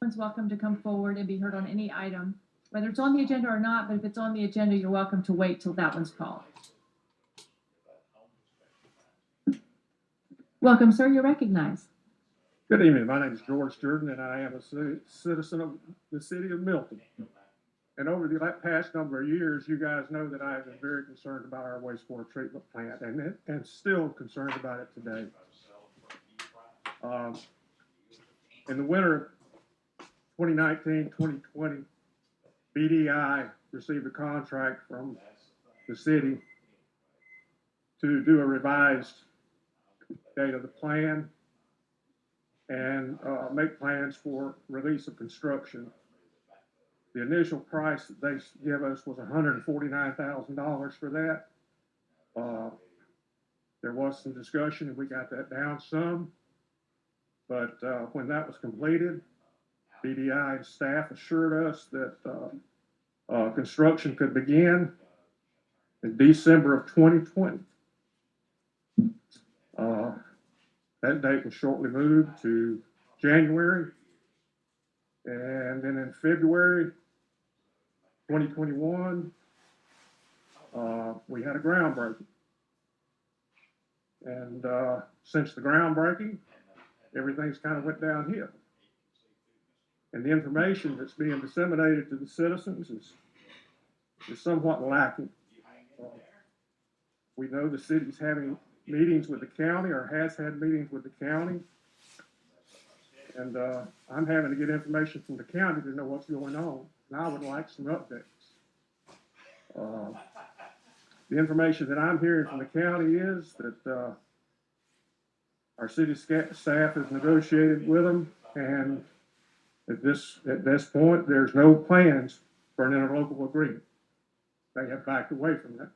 Everyone's welcome to come forward and be heard on any item, whether it's on the agenda or not, but if it's on the agenda, you're welcome to wait till that one's called. Welcome, sir. You're recognized. Good evening. My name is George Jordan, and I am a citizen of the city of Milton. And over the past number of years, you guys know that I have been very concerned about our wastewater treatment plant, and still concerned about it today. In the winter of 2019-2020, BDI received a contract from the city to do a revised date of the plan and make plans for release of construction. The initial price that they give us was $149,000 for that. There was some discussion and we got that down some, but when that was completed, BDI and staff assured us that construction could begin in December of 2020. That date was shortly moved to January, and then in February 2021, we had a groundbreaking. And since the groundbreaking, everything's kind of went downhill. And the information that's being disseminated to the citizens is somewhat lacking. We know the city's having meetings with the county, or has had meetings with the county. And I'm having to get information from the county to know what's going on. And I would like some updates. The information that I'm hearing from the county is that our city staff has negotiated with them, and at this point, there's no plans for an interlocal agreement. They have backed away from that.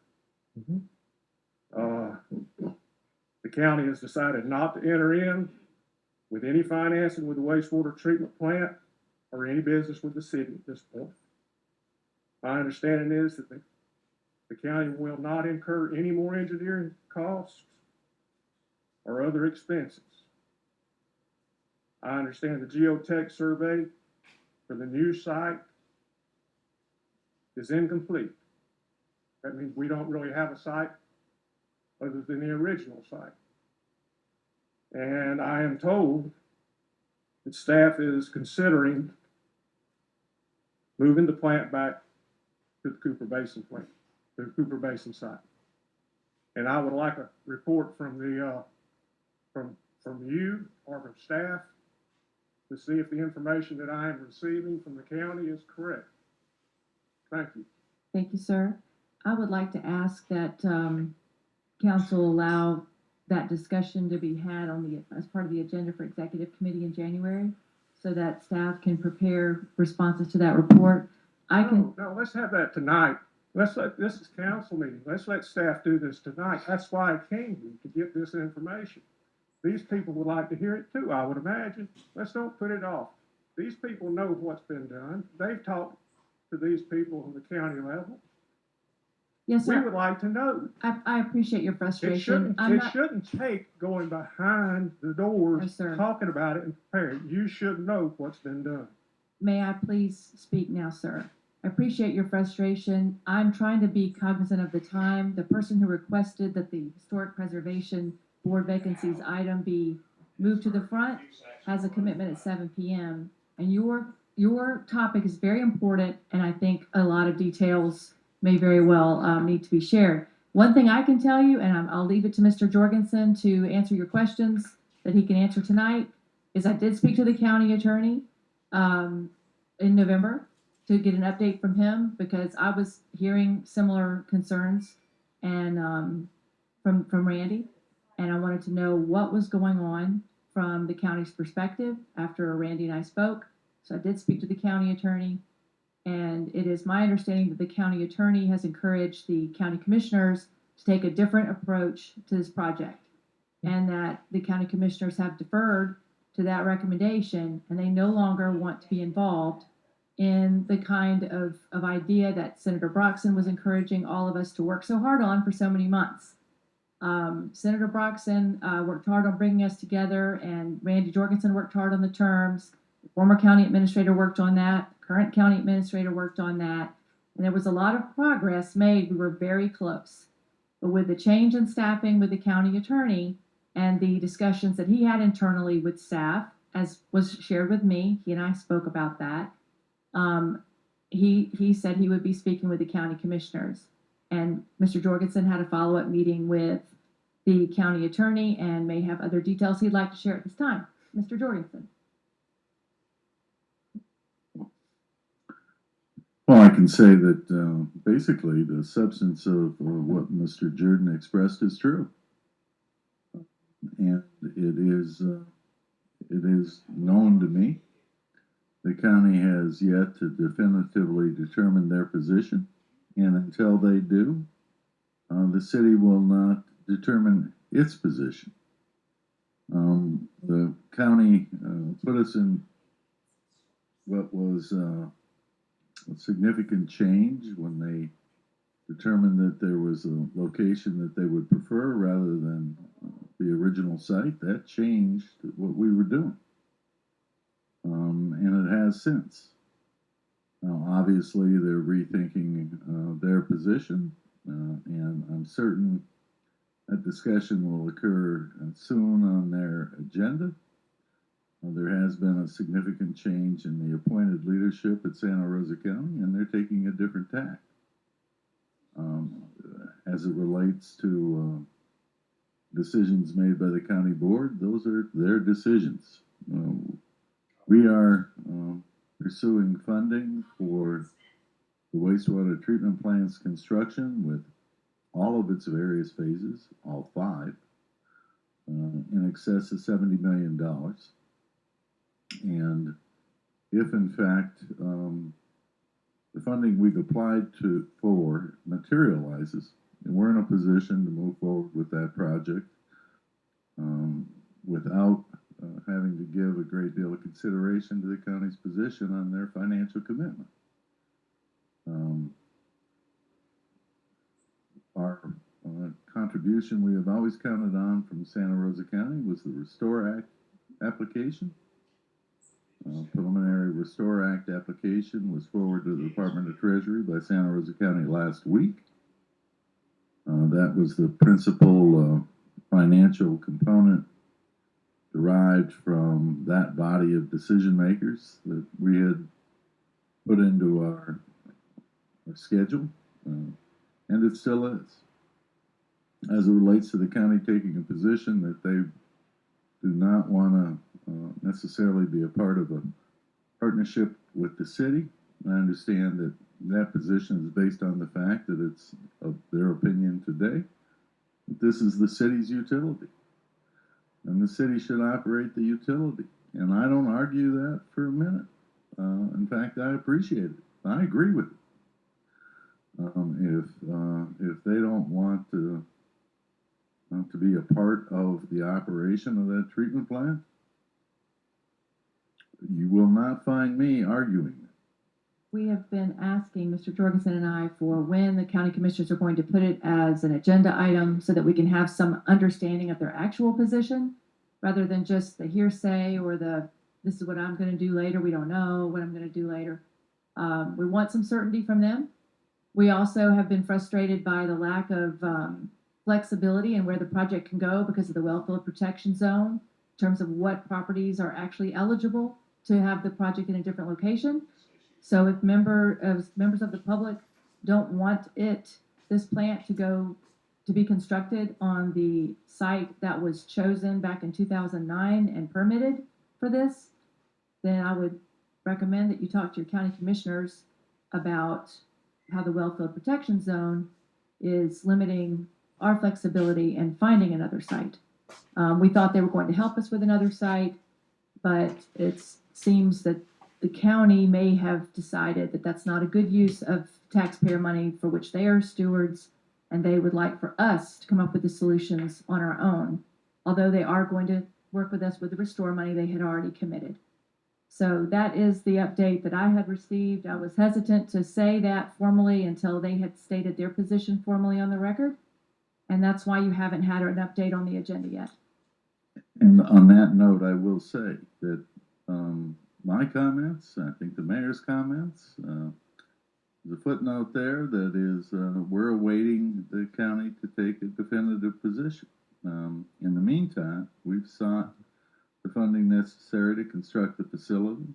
The county has decided not to enter in with any financing with the wastewater treatment plant or any business with the city at this point. My understanding is that the county will not incur any more engineering costs or other expenses. I understand the geotech survey for the new site is incomplete. That means we don't really have a site other than the original site. And I am told that staff is considering moving the plant back to the Cooper Basin plant, to the Cooper Basin site. And I would like a report from the from you or from staff to see if the information that I am receiving from the county is correct. Thank you. Thank you, sir. I would like to ask that council allow that discussion to be had on as part of the agenda for executive committee in January, so that staff can prepare responses to that report. No, let's have that tonight. This is council meeting. Let's let staff do this tonight. That's why I came here, to get this information. These people would like to hear it too, I would imagine. Let's don't put it off. These people know what's been done. They've talked to these people on the county level. Yes, sir. We would like to know. I appreciate your frustration. It shouldn't take going behind the doors, yes, talking about it and preparing. You should know what's been done. May I please speak now, sir? I appreciate your frustration. I'm trying to be cognizant of the time. The person who requested that the Historic Preservation Board vacancies item be moved to the front has a commitment at 7 p.m. And your topic is very important, and I think a lot of details may very well need to be shared. One thing I can tell you, and I'll leave it to Mr. Jorgensen to answer your questions that he can answer tonight, is I did speak to the county attorney in November to get an update from him, because I was hearing similar concerns and from Randy, and I wanted to know what was going on from the county's perspective after Randy and I spoke. So I did speak to the county attorney, and it is my understanding that the county attorney has encouraged the county commissioners to take a different approach to this project, and that the county commissioners have deferred to that recommendation, and they no longer want to be involved in the kind of idea that Senator Broxson was encouraging all of us to work so hard on for so many months. Senator Broxson worked hard on bringing us together, and Randy Jorgensen worked hard on the terms, The former county administrator worked on that. The current county administrator worked on that. And there was a lot of progress made. We were very close. But with the change in staffing with the county attorney and the discussions that he had internally with staff, as was shared with me, he and I spoke about that. He said he would be speaking with the county commissioners. And Mr. Jorgensen had a follow-up meeting with the county attorney and may have other details he'd like to share at this time. Mr. Jorgensen. Well, I can say that basically the substance of what Mr. Jordan expressed is true, and it is known to me. The county has yet to definitively determine their position, and until they do, the city will not determine its position. The county put us in what was a significant change when they determined that there was a location that they would prefer rather than the original site. That changed what we were doing. And it has since. Now, obviously, they're rethinking their position, and I'm certain that discussion will occur soon on their agenda. There has been a significant change in the appointed leadership at Santa Rosa County, and they're taking a different tack. As it relates to decisions made by the county board, those are their decisions. We are pursuing funding for the wastewater treatment plant's construction with all of its various phases, all 5, in excess of $70 million. And if in fact the funding we've applied for materializes, and we're in a position to move forward with that project without having to give a great deal of consideration to the county's position on their financial commitment. Our contribution we have always counted on from Santa Rosa County was the Restore Act application. Preliminary Restore Act application was forwarded to the Department of Treasury by Santa Rosa County last week. That was the principal financial component derived from that body of decision makers that we had put into our schedule, and it still is. As it relates to the county taking a position that they do not want to necessarily be a part of a partnership with the city, I understand that that position is based on the fact that it's of their opinion today that this is the city's utility, and the city should operate the utility. And I don't argue that for a minute. In fact, I appreciate it. I agree with it. If they don't want to be a part of the operation of that treatment plant, you will not find me arguing it. We have been asking Mr. Jorgensen and I for when the county commissioners are going to put it as an agenda item so that we can have some understanding of their actual position rather than just the hearsay or this is what I'm going to do later. We don't know what I'm going to do later. We want some certainty from them. We also have been frustrated by the lack of flexibility and where the project can go because of the wellfield protection zone in terms of what properties are actually eligible to have the project in a different location. So if members of the public don't want this plant to be constructed on the site that was chosen back in 2009 and permitted for this, then I would recommend that you talk to your county commissioners about how the wellfield protection zone is limiting our flexibility in finding another site. We thought they were going to help us with another site, but it seems that the county may have decided that that's not a good use of taxpayer money for which they are stewards, and they would like for us to come up with the solutions on our own, although they are going to work with us with the restore money they had already committed. So that is the update that I had received. I was hesitant to say that formally until they had stated their position formally on the record, and that's why you haven't had an update on the agenda yet. And on that note, I will say that my comments, I think the mayor's comments. There's a footnote there that is, we're awaiting the county to take a definitive position. In the meantime, we've sought the funding necessary to construct the facility,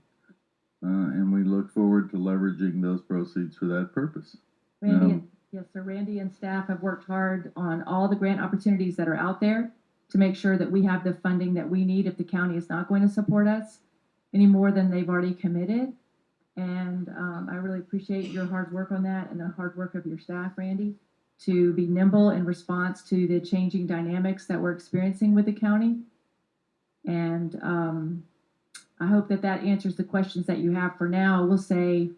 and we look forward to leveraging those proceeds for that purpose. Randy, Um, yes, sir. Randy and staff have worked hard on all the grant opportunities that are out there to make sure that we have the funding that we need if the county is not going to support us any more than they've already committed. And I really appreciate your hard work on that and the hard work of your staff, Randy, to be nimble in response to the changing dynamics that we're experiencing with the county. And I hope that that answers the questions that you have for now. We'll say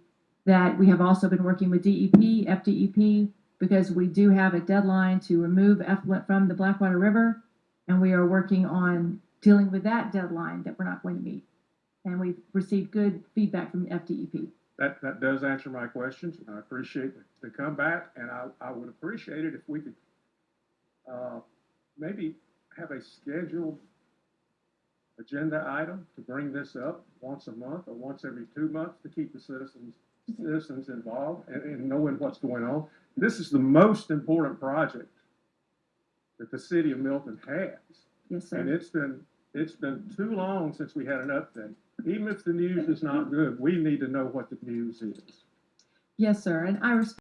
that we have also been working with DEP, FDEP, because we do have a deadline to remove effluent from the Blackwater River, and we are working on dealing with that deadline that we're not going to meet. And we've received good feedback from FDEP. That does answer my questions, and I appreciate the comeback, and I would appreciate it if we could maybe have a scheduled agenda item to bring this up once a month or once every 2 months to keep the citizens involved and knowing what's going on. This is the most important project that the city of Milton has. Yes, sir. And it's been too long since we had an update. Even if the news is not good, we need to know what the news is. Yes, sir. And I respect